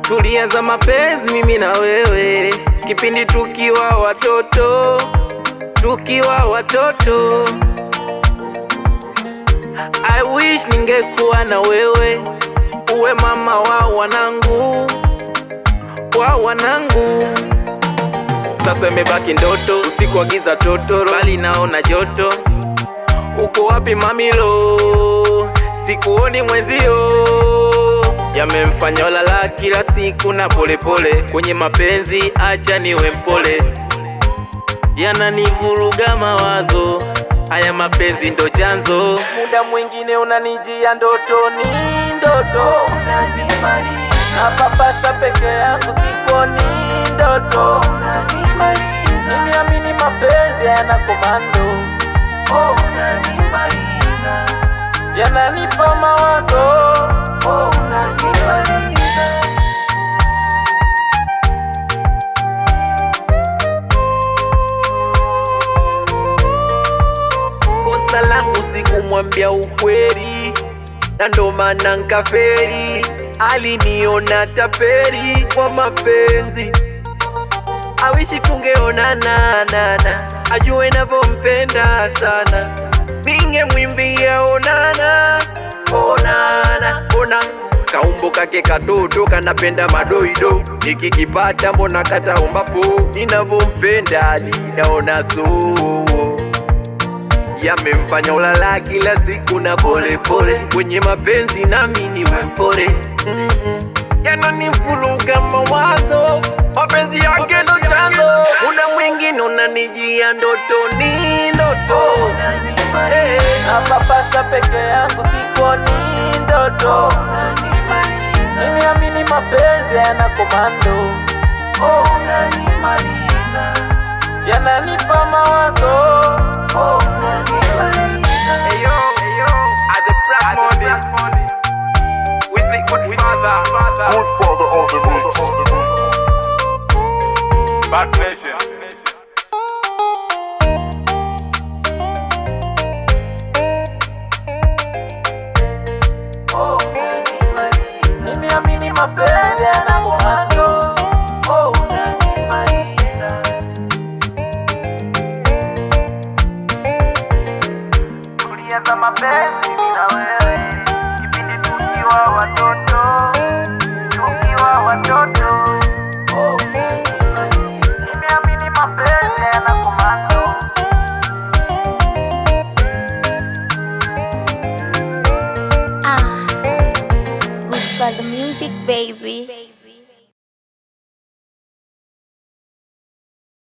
Tulianza mapenzi mimi na wewe kipindi tukiwa watoto. I wish ningekuwa na wewe, uwe mama wa wanangu. Sasa imebaki ndoto, usiku wa giza totoro, bali naona joto. Uko wapi mamilo? Sikuoni mwenzio. Yamemfanya lala kila siku na polepole. Kwenye mapenzi acha niwe mpole, yananivuruga mawazo. Haya mapenzi ndo chanzo. Muda mwingine unanijia ndotoni, unanimaliza. Napapasa peke yangu sikoni ndoto, unanimaliza. Nimeamini mapenzi yana komando, unanimaliza. Yananipa mawazo, unanimaliza. Kosa langu sikumwambia ukweli, na ndo maana nkaferi. Aliniona taperi kwa mapenzi, awishi tungeonana, ajue navyompenda sana. Ningemwimbia onana, ona kaumbo kake katoto kanapenda madoido. Nikikipata mbona kataombapo, ninavyompenda ninaona yamemfanya ulala kila siku na polepole. Kwenye mapenzi nami niwe mpole, yananivuruga mawazo. Mapenzi yake ndo chanzo. Muda mwingine unanijia ndotoni, napapasa peke yangu sikoni ndoto. Nimeamini mapenzi yana komando, unanimaliza. Yananipa mawazo, unanimaliza. Hey yo, as a Black Monday, with the good father on the mix. Bad Nation. Nimeamini mapenzi yana komando, unanimaliza. Tulianza mapenzi mimi na wewe kipindi tukiwa watoto. Nimeamini mapenzi yana komando. Good for the music, baby.